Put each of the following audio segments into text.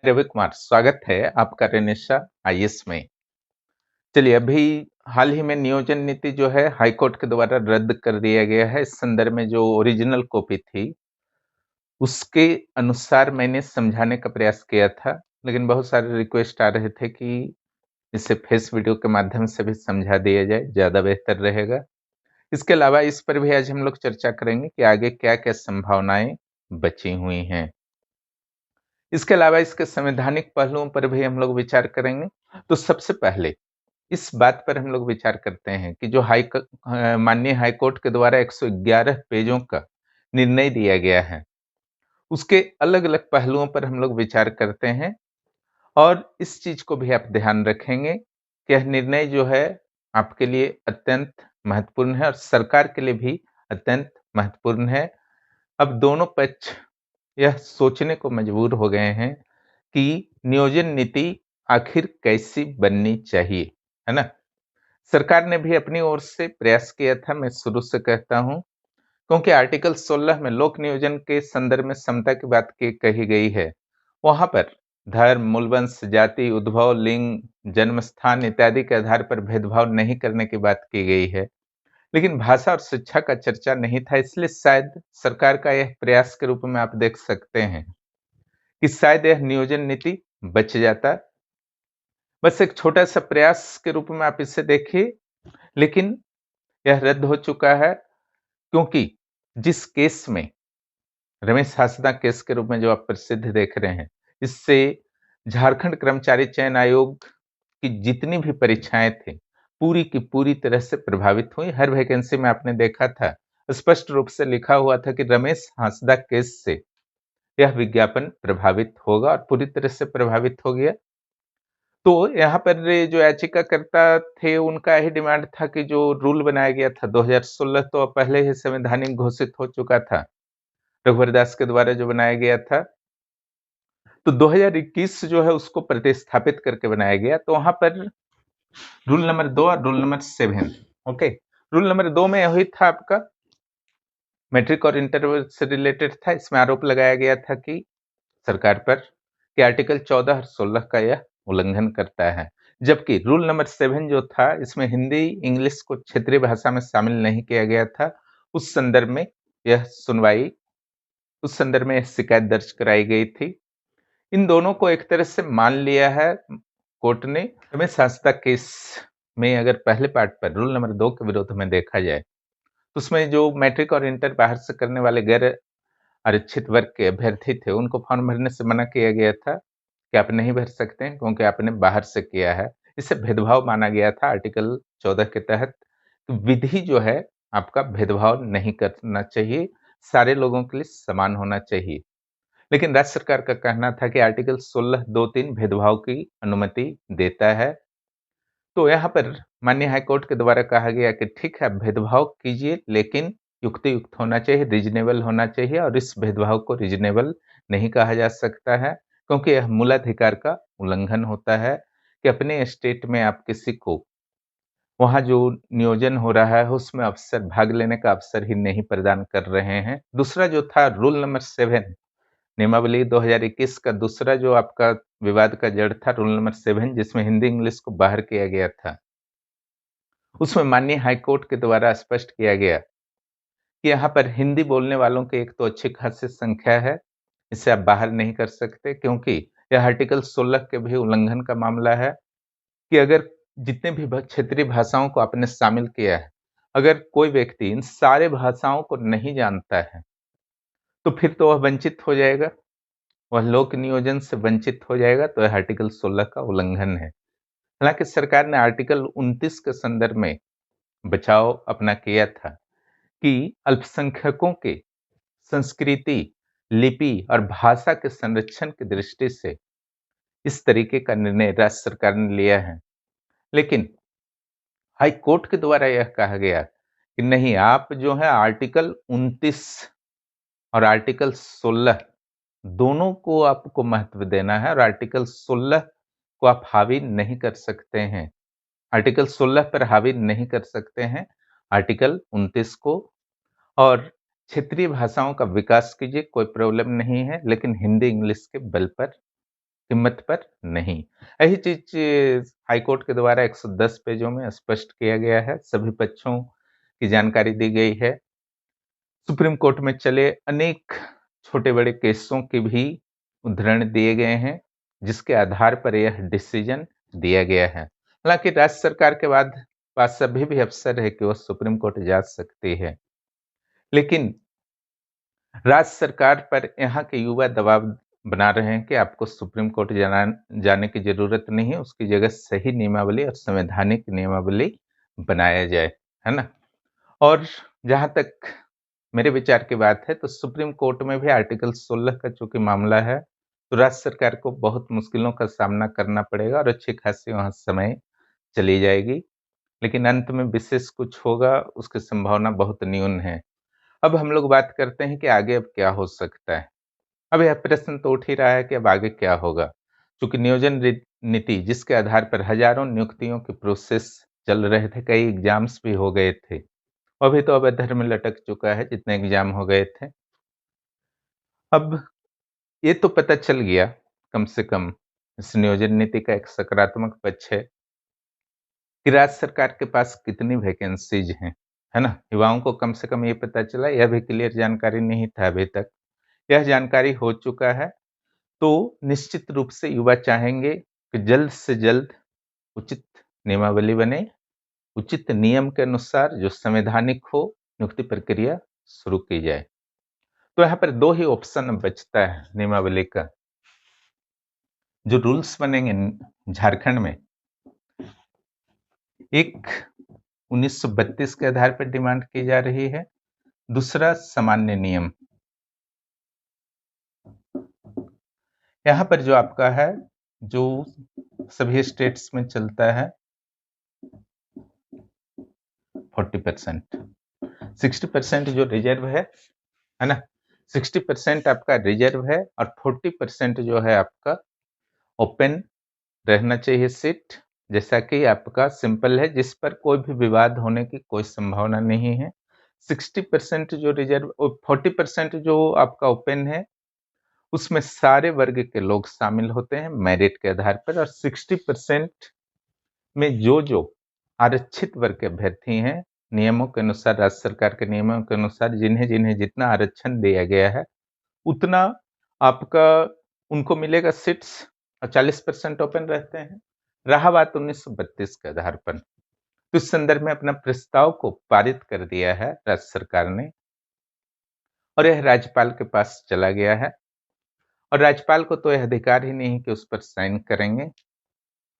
रवि कुमार, स्वागत है आपका रेनेशा आईएएस में। चलिए, अभी हाल ही में नियोजन नीति जो है हाईकोर्ट के द्वारा रद्द कर दिया गया है। इस संदर्भ में जो ओरिजिनल कॉपी थी, उसके अनुसार मैंने समझाने का प्रयास किया था, लेकिन बहुत सारे रिक्वेस्ट आ रहे थे कि इसे फेस वीडियो के माध्यम से भी समझा दिया जाए, ज़्यादा बेहतर रहेगा। इसके अलावा इस पर भी आज हम लोग चर्चा करेंगे कि आगे क्या-क्या संभावनाएँ बची हुई हैं। इसके अलावा इसके संवैधानिक पहलुओं पर भी हम लोग विचार करेंगे। तो सबसे पहले इस बात पर हम लोग विचार करते हैं कि जो माननीय हाईकोर्ट के द्वारा 111 पेजों का निर्णय दिया गया है, उसके अलग-अलग पहलुओं पर हम लोग विचार करते हैं और इस चीज को भी आप ध्यान रखेंगे कि यह निर्णय जो है आपके लिए अत्यंत महत्वपूर्ण है और सरकार के लिए भी अत्यंत महत्वपूर्ण है। अब दोनों पक्ष यह सोचने को मजबूर हो गए हैं कि नियोजन नीति आखिर कैसी बननी चाहिए, है ना? सरकार ने भी अपनी ओर से प्रयास किया था, मैं शुरू से कहता हूं, क्योंकि आर्टिकल 16 में लोक नियोजन के संदर्भ में समता की बात की कही गई है। वहां पर धर्म, मूलवंश, जाति, उद्भव, लिंग, जन्म स्थान इत्यादि के आधार पर भेदभाव नहीं करने की बात की गई है। लेकिन भाषा और शिक्षा का चर्चा नहीं था, इसलिए शायद सरकार का यह प्रयास के रूप में आप देख सकते हैं कि शायद यह नियोजन नीति बच जाता। बस एक छोटा सा प्रयास के रूप में आप इसे देखिए, लेकिन यह रद्द हो चुका है, क्योंकि जिस केस में रमेश हासदा केस के रूप में जो आप प्रसिद्ध देख रहे हैं, इससे झारखंड कर्मचारी चयन आयोग की जितनी भी परीक्षाएं थी, पूरी की पूरी तरह से प्रभावित हुई। हर वैकेंसी में आपने देखा था, स्पष्ट रूप से लिखा हुआ था कि रमेश हासदा केस से यह विज्ञापन प्रभावित होगा और पूरी तरह से प्रभावित हो गया। तो यहाँ पर जो याचिकाकर्ता थे, उनका यही डिमांड था कि जो रूल बनाया गया था 2016, तो पहले ही संवैधानिक घोषित हो चुका था, रघुवर दास के द्वारा जो बनाया गया था। तो 2021 जो है उसको प्रतिस्थापित करके बनाया गया। तो वहां पर रूल नंबर 2 और rule number 7, okay. Rule number 2 में यही था आपका, मैट्रिक और इंटर से रिलेटेड था। इसमें आरोप लगाया गया था कि सरकार पर कि आर्टिकल 14 और 16 का यह उल्लंघन करता है। जबकि रूल नंबर 7 जो था, इसमें हिंदी इंग्लिश को क्षेत्रीय भाषा में शामिल नहीं किया गया था। उस संदर्भ में यह सुनवाई, उस संदर्भ में शिकायत दर्ज कराई गई थी। इन दोनों को एक तरह से मान लिया है कोर्ट ने। रमेश हासदा केस में अगर पहले पार्ट पर रूल नंबर 2 के विरोध में देखा जाए, तो उसमें जो मैट्रिक और इंटर बाहर से करने वाले गैर आरक्षित वर्ग के अभ्यर्थी थे, उनको फॉर्म भरने से मना किया गया था कि आप नहीं भर सकते हैं क्योंकि आपने बाहर से किया है। इसे भेदभाव माना गया था आर्टिकल 14 के तहत। तो विधि जो है, आपका भेदभाव नहीं करना चाहिए, सारे लोगों के लिए समान होना चाहिए। लेकिन राज्य सरकार का कहना था कि आर्टिकल 16 2-3 भेदभाव की अनुमति देता है। तो यहाँ पर माननीय हाईकोर्ट के द्वारा कहा गया कि ठीक है, भेदभाव कीजिए, लेकिन युक्ति-युक्त होना चाहिए, रीज़नेबल होना चाहिए, और इस भेदभाव को रीज़नेबल नहीं कहा जा सकता है, क्योंकि यह मूलाधिकार का उल्लंघन होता है कि अपने स्टेट में आप किसी को वहाँ जो नियोजन हो रहा है, उसमें भाग लेने का अवसर ही नहीं प्रदान कर रहे हैं। दूसरा जो था रूल नंबर 7, नियमावली 2021 का दूसरा जो आपका विवाद का जड़ था, रूल नंबर 7, जिसमें हिंदी इंग्लिश को बाहर किया गया था। उसमें माननीय हाईकोर्ट के द्वारा स्पष्ट किया गया कि यहाँ पर हिंदी बोलने वालों की एक तो अच्छी खासी संख्या है, इसे आप बाहर नहीं कर सकते, क्योंकि यह आर्टिकल 16 के भी उल्लंघन का मामला है कि अगर जितने भी क्षेत्रीय भाषाओं को आपने शामिल किया है, अगर कोई व्यक्ति इन सारे भाषाओं को नहीं जानता है, तो फिर तो वह वंचित हो जाएगा, वह लोक नियोजन से वंचित हो जाएगा। तो यह आर्टिकल 16 का उल्लंघन है। हालांकि सरकार ने आर्टिकल 29 के संदर्भ में बचाव अपना किया था कि अल्पसंख्यकों के संस्कृति, लिपि और भाषा के संरक्षण की दृष्टि से इस तरीके का निर्णय राज्य सरकार ने लिया है। लेकिन हाई कोर्ट के द्वारा यह कहा गया कि नहीं, आप जो है आर्टिकल 29 और आर्टिकल 16 दोनों को आपको महत्व देना है, और आर्टिकल 16 को आप हावी नहीं कर सकते हैं, आर्टिकल 16 पर हावी नहीं कर सकते हैं, आर्टिकल 29 को। और क्षेत्रीय भाषाओं का विकास कीजिए, कोई प्रॉब्लम नहीं है, लेकिन हिंदी इंग्लिश के बल पर कीमत पर नहीं। यही चीज हाईकोर्ट के द्वारा 110 पेजों में स्पष्ट किया गया है, सभी पक्षों की जानकारी दी गई है। सुप्रीम कोर्ट में चले अनेक छोटे बड़े केसों के भी उद्धरण दिए गए हैं, जिसके आधार पर यह डिसीजन दिया गया है। हालांकि राज्य सरकार के बाद पास अभी भी अवसर है कि वह सुप्रीम कोर्ट जा सकती है, लेकिन राज्य सरकार पर यहाँ के युवा दबाव बना रहे हैं कि आपको सुप्रीम कोर्ट जाने की जरूरत नहीं है, उसकी जगह सही नियमावली और संवैधानिक नियमावली बनाया जाए, है ना। और जहां तक मेरे विचार की बात है, तो सुप्रीम कोर्ट में भी आर्टिकल 16 का चूंकि मामला है, तो राज्य सरकार को बहुत मुश्किलों का सामना करना पड़ेगा और अच्छी खासी वहां समय चली जाएगी, लेकिन अंत में विशेष कुछ होगा उसकी संभावना बहुत न्यून है। अब हम लोग बात करते हैं कि आगे अब क्या हो सकता है। अब यह प्रश्न तो उठ ही रहा है कि अब आगे क्या होगा, क्योंकि नियोजन नीति जिसके आधार पर हजारों नियुक्तियों की प्रोसेस चल रहे थे, कई एग्जाम्स भी हो गए थे, अभी तो अवैध में लटक चुका है जितने एग्जाम हो गए थे। अब ये तो पता चल गया, कम से कम इस नियोजन नीति का एक सकारात्मक पक्ष है कि राज्य सरकार के पास कितनी वैकेंसीज हैं, है ना। युवाओं को कम से कम ये पता चला, यह भी क्लियर जानकारी नहीं था अभी तक, यह जानकारी हो चुका है। तो निश्चित रूप से युवा चाहेंगे कि जल्द से जल्द उचित नियमावली बने, उचित नियम के अनुसार जो संवैधानिक हो, नियुक्ति प्रक्रिया शुरू की जाए। तो यहाँ पर दो ही ऑप्शन बचता है नियमावली का। जो रूल्स बनेंगे झारखंड में, एक 1932 के आधार पर डिमांड की जा रही है, दूसरा सामान्य नियम। यहाँ पर जो आपका है, जो सभी स्टेट्स में चलता है 40%, 60% जो रिजर्व है ना, 60% आपका रिजर्व है और 40% जो है आपका ओपन रहना चाहिए सीट, जैसा कि आपका सिंपल है, जिस पर कोई भी विवाद होने की कोई संभावना नहीं है। 60% जो रिजर्व और 40% जो आपका ओपन है, उसमें सारे वर्ग के लोग शामिल होते हैं मेरिट के आधार पर, और 60% में जो आरक्षित वर्ग के अभ्यर्थी हैं, नियमों के अनुसार, राज्य सरकार के नियमों के अनुसार जिन्हें जिन्हें जितना आरक्षण दिया गया है उतना आपका उनको मिलेगा सीट्स, और 40% ओपन रहते हैं। रहा बात 1932 के आधार पर, तो इस संदर्भ में अपना प्रस्ताव को पारित कर दिया है राज्य सरकार ने, और यह राज्यपाल के पास चला गया है, और राज्यपाल को तो यह अधिकार ही नहीं कि उस पर साइन करेंगे।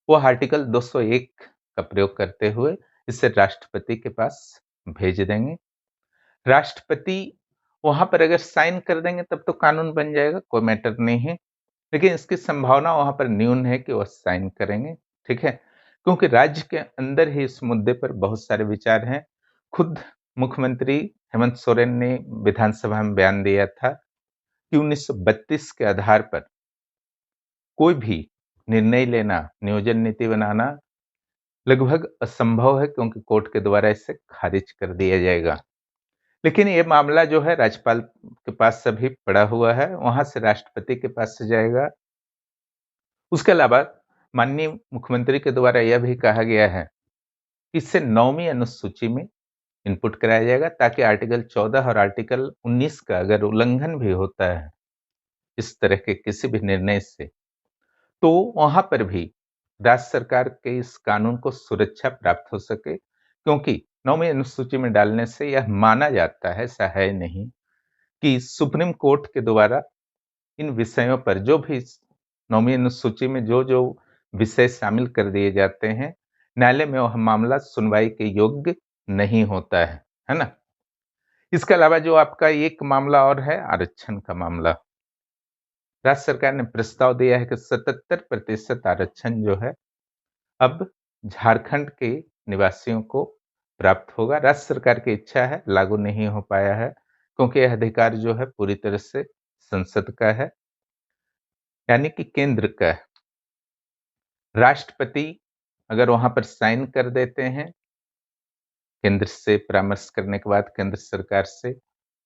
वो आर्टिकल 201 का प्रयोग करते हुए इसे राष्ट्रपति के पास भेज देंगे। राष्ट्रपति वहां पर अगर साइन कर देंगे तब तो कानून बन जाएगा, कोई मैटर नहीं है, लेकिन इसकी संभावना वहां पर न्यून है कि वह साइन करेंगे, ठीक है, क्योंकि राज्य के अंदर ही इस मुद्दे पर बहुत सारे विचार हैं। खुद मुख्यमंत्री हेमंत सोरेन ने विधानसभा में बयान दिया था कि 1932 के आधार पर कोई भी निर्णय लेना, नियोजन नीति बनाना लगभग असंभव है, क्योंकि कोर्ट के द्वारा इसे खारिज कर दिया जाएगा। लेकिन ये मामला जो है राज्यपाल के पास अभी पड़ा हुआ है, वहां से राष्ट्रपति के पास से जाएगा। उसके अलावा माननीय मुख्यमंत्री के द्वारा यह भी कहा गया है कि इससे 9वीं अनुसूची में इनपुट कराया जाएगा, ताकि आर्टिकल 14 और आर्टिकल 19 का अगर उल्लंघन भी होता है इस तरह के किसी भी निर्णय से, तो वहां पर भी राज्य सरकार के इस कानून को सुरक्षा प्राप्त हो सके, क्योंकि 9वीं अनुसूची में डालने से यह माना जाता है, ऐसा है नहीं, कि सुप्रीम कोर्ट के द्वारा इन विषयों पर जो भी 9वीं अनुसूची में जो जो विषय शामिल कर दिए जाते हैं, न्यायालय में वह मामला सुनवाई के योग्य नहीं होता है ना। इसके अलावा जो आपका एक मामला और है, आरक्षण का मामला। राज्य सरकार ने प्रस्ताव दिया है कि 77% आरक्षण जो है अब झारखंड के निवासियों को प्राप्त होगा। राज्य सरकार की इच्छा है, लागू नहीं हो पाया है, क्योंकि यह अधिकार जो है पूरी तरह से संसद का है, यानी कि केंद्र का है। राष्ट्रपति अगर वहां पर साइन कर देते हैं, केंद्र से परामर्श करने के बाद केंद्र सरकार से,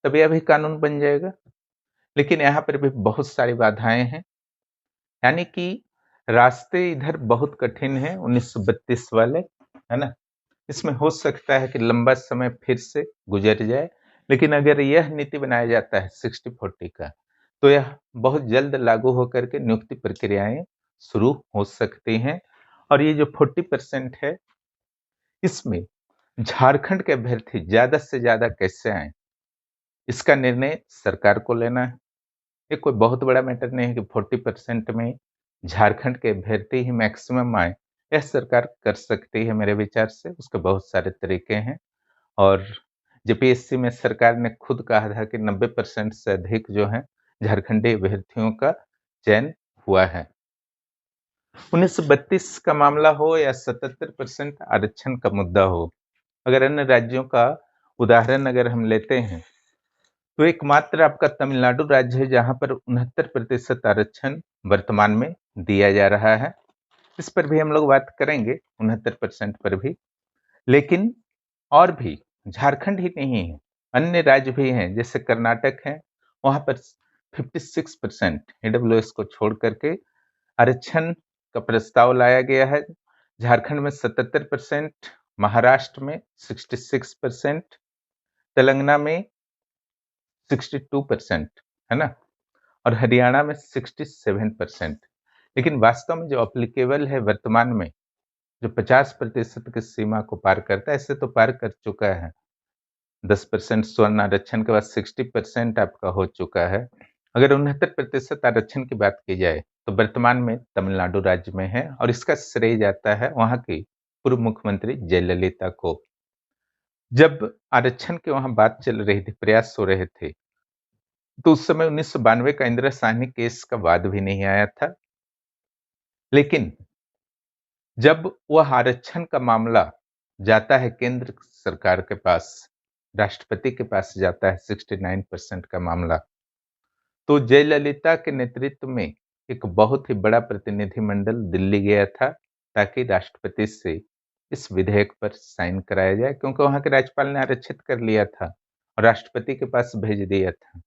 तब यह भी कानून बन जाएगा। लेकिन यहाँ पर भी बहुत सारी बाधाएं हैं। यानी कि रास्ते इधर बहुत कठिन है 1932 वाले, है ना? इसमें हो सकता है कि लंबा समय फिर से गुजर जाए, लेकिन अगर यह नीति बनाया जाता है 60-40 का, तो यह बहुत जल्द लागू होकर के नियुक्ति प्रक्रियाएं शुरू हो सकती हैं। और ये जो 40% है, इसमें झारखंड के अभ्यर्थी ज्यादा से ज्यादा कैसे आए, इसका निर्णय सरकार को लेना है। ये कोई बहुत बड़ा मैटर नहीं है कि 40% में झारखंड के अभ्यर्थी ही मैक्सिमम आए। यह सरकार कर सकती है मेरे विचार से, उसके बहुत सारे तरीके हैं। और जेपीएससी में सरकार ने खुद कहा था कि 90% से अधिक जो है झारखंडी अभ्यर्थियों का चयन हुआ है। 1932 का मामला हो या 77% आरक्षण का मुद्दा हो, अगर अन्य राज्यों का उदाहरण अगर हम लेते हैं, तो एकमात्र आपका तमिलनाडु राज्य है जहां पर 69% आरक्षण वर्तमान में दिया जा रहा है। इस पर भी हम लोग बात करेंगे, 69% पर भी। लेकिन और भी, झारखंड ही नहीं है, अन्य राज्य भी हैं, जैसे कर्नाटक है, वहां पर 56% ईडब्ल्यूएस को छोड़ करके आरक्षण का प्रस्ताव लाया गया है। झारखंड में 77%, महाराष्ट्र में 66%, तेलंगाना में 62%, है ना? और हरियाणा में 67%। लेकिन वास्तव में जो अप्लीकेबल है वर्तमान में, जो 50% की सीमा को पार करता है, इससे तो पार कर चुका है। 10% स्वर्ण आरक्षण के बाद 60% आपका हो चुका है। अगर 69% आरक्षण की बात की जाए, तो वर्तमान में तमिलनाडु राज्य में है, और इसका श्रेय जाता है वहां की पूर्व मुख्यमंत्री जयललिता को। जब आरक्षण की वहां बात चल रही थी, प्रयास हो रहे थे, तो उस समय 1992 का इंदिरा साहनी केस का वाद भी नहीं आया था। लेकिन जब वह आरक्षण का मामला जाता है केंद्र सरकार के पास, राष्ट्रपति के पास जाता है 69% का मामला, तो जयललिता के नेतृत्व में एक बहुत ही बड़ा प्रतिनिधिमंडल दिल्ली गया था, ताकि राष्ट्रपति से इस विधेयक पर साइन कराया जाए, क्योंकि वहां के राज्यपाल ने आरक्षित कर लिया था और राष्ट्रपति के पास भेज दिया था।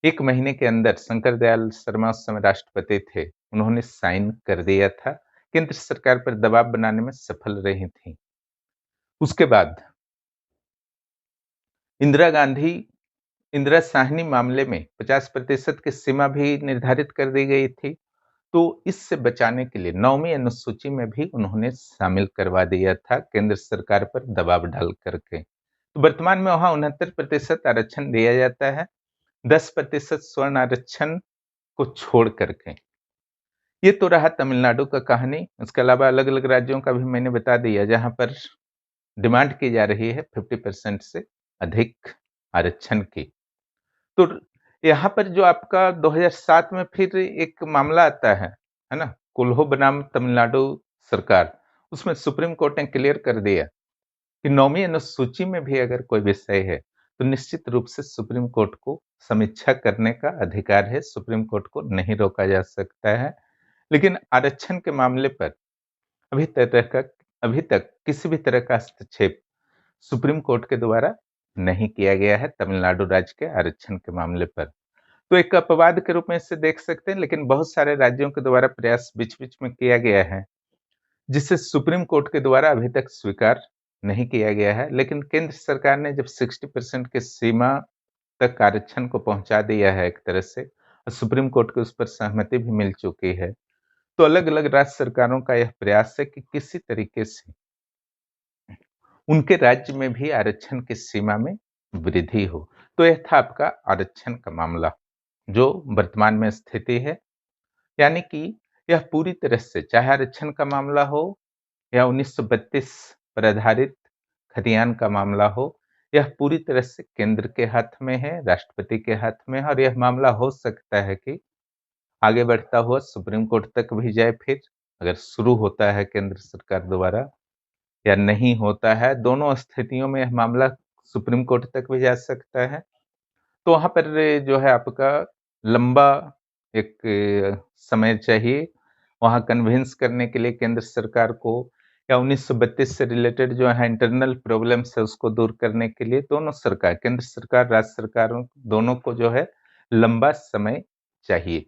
1 महीने के अंदर शंकर दयाल शर्मा उस समय राष्ट्रपति थे, उन्होंने साइन कर दिया था। केंद्र सरकार पर दबाव बनाने में सफल रही थी। उसके बाद इंदिरा गांधी इंदिरा साहनी मामले में 50% की सीमा भी निर्धारित कर दी गई थी, तो इससे बचाने के लिए 9वीं अनुसूची में भी उन्होंने शामिल करवा दिया था, केंद्र सरकार पर दबाव डाल करके। तो वर्तमान में वहां 69% आरक्षण दिया जाता है, 10% स्वर्ण आरक्षण को छोड़ करके। ये तो रहा तमिलनाडु का कहानी। इसके अलावा अलग अलग राज्यों का भी मैंने बता दिया, जहां पर डिमांड की जा रही है 50% से अधिक आरक्षण की। तो यहाँ पर जो आपका 2007 में फिर एक मामला आता है ना, कुल्हो बनाम तमिलनाडु सरकार, उसमें सुप्रीम कोर्ट ने क्लियर कर दिया कि 9वीं अनुसूची में भी अगर कोई विषय है, तो निश्चित रूप से सुप्रीम कोर्ट को समीक्षा करने का अधिकार है, सुप्रीम कोर्ट को नहीं रोका जा सकता है। लेकिन आरक्षण के मामले पर अभी तक अभी तक किसी भी तरह का हस्तक्षेप सुप्रीम कोर्ट के द्वारा नहीं किया गया है तमिलनाडु राज्य के आरक्षण के मामले पर। तो एक अपवाद के रूप में इसे देख सकते हैं, लेकिन बहुत सारे राज्यों के द्वारा प्रयास बीच बीच में किया गया है, जिसे सुप्रीम कोर्ट के द्वारा अभी तक स्वीकार नहीं किया गया है। लेकिन केंद्र सरकार ने जब 60% की सीमा तक आरक्षण को पहुंचा दिया है एक तरह से, और सुप्रीम कोर्ट की उस पर सहमति भी मिल चुकी है, तो अलग अलग राज्य सरकारों का यह प्रयास है कि किसी तरीके से उनके राज्य में भी आरक्षण की सीमा में वृद्धि हो। तो यह था आपका आरक्षण का मामला, जो वर्तमान में स्थिति है। यानी कि यह पूरी तरह से, चाहे आरक्षण का मामला हो या 1932 पर आधारित खतियान का मामला हो, यह पूरी तरह से केंद्र के हाथ में है, राष्ट्रपति के हाथ में है। और यह मामला हो सकता है कि आगे बढ़ता हुआ सुप्रीम कोर्ट तक भी जाए, फिर अगर शुरू होता है केंद्र सरकार द्वारा, या नहीं होता है, दोनों स्थितियों में यह मामला सुप्रीम कोर्ट तक भी जा सकता है। तो वहां पर जो है आपका लंबा एक समय चाहिए वहां कन्विंस करने के लिए केंद्र सरकार को, या 1932 से रिलेटेड जो है इंटरनल प्रॉब्लम्स है उसको दूर करने के लिए दोनों सरकार, केंद्र सरकार, राज्य सरकारों, दोनों को जो है लंबा समय चाहिए।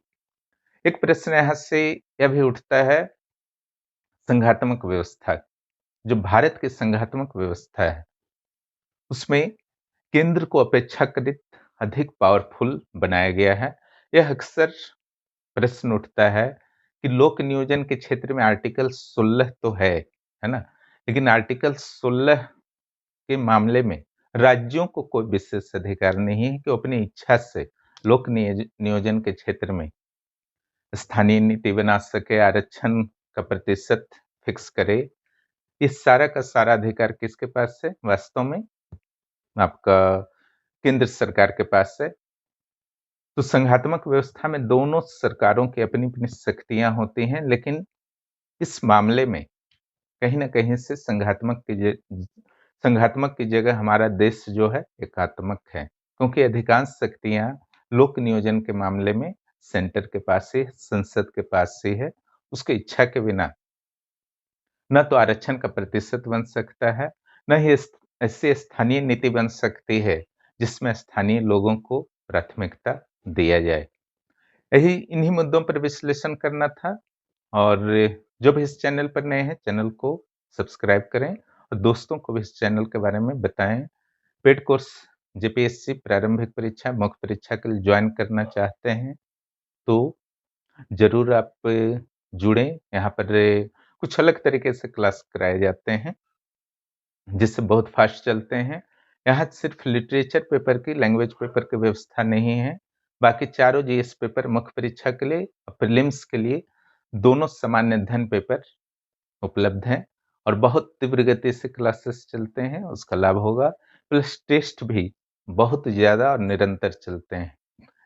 एक प्रश्न यहाँ से यह भी उठता है, संघात्मक व्यवस्था, जो भारत की संघात्मक व्यवस्था है, उसमें केंद्र को अपेक्षाकृत अधिक पावरफुल बनाया गया है। यह अक्सर प्रश्न उठता है कि लोक नियोजन के क्षेत्र में आर्टिकल 16 तो है ना? लेकिन आर्टिकल 16 के मामले में राज्यों को कोई विशेष अधिकार नहीं है कि वो अपनी इच्छा से लोक नियोजन के क्षेत्र में स्थानीय नीति बना सके, आरक्षण का प्रतिशत फिक्स करे। इस सारा का सारा अधिकार किसके पास है? वास्तव में आपका केंद्र सरकार के पास है। तो संघात्मक व्यवस्था में दोनों सरकारों की अपनी-अपनी शक्तियाँ होती हैं, लेकिन इस मामले में कहीं न कहीं से संघात्मक की जगह हमारा देश जो है एकात्मक है, क्योंकि अधिकांश शक्तियाँ लोक नियोजन के मामले में सेंटर के पास ही, संसद के पास ही है। उसकी इच्छा के बिना न तो आरक्षण का प्रतिशत बन सकता है, न ही ऐसी स्थानीय नीति बन सकती है जिसमें स्थानीय लोगों को प्राथमिकता दिया जाए। यही इन्हीं मुद्दों पर विश्लेषण करना था, और जो भी इस चैनल पर नए हैं, चैनल को सब्सक्राइब करें और दोस्तों को भी इस चैनल के बारे में बताएं। पेड कोर्स जेपीएससी प्रारंभिक परीक्षा, मुख्य परीक्षा के लिए ज्वाइन करना चाहते हैं तो जरूर आप जुड़ें। यहाँ पर कुछ अलग तरीके से क्लास कराए जाते हैं जिससे बहुत फास्ट चलते हैं। यहाँ सिर्फ लिटरेचर पेपर की, लैंग्वेज पेपर की व्यवस्था नहीं है, बाकी चारों जीएस पेपर मुख्य परीक्षा के लिए और प्रीलिम्स के लिए दोनों सामान्य अध्ययन पेपर उपलब्ध हैं और बहुत तीव्र गति से क्लासेस चलते हैं, उसका लाभ होगा। प्लस टेस्ट भी बहुत ज़्यादा और निरंतर चलते हैं।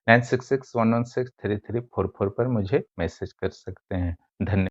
9661163344 पर मुझे मैसेज कर सकते हैं। धन्यवाद।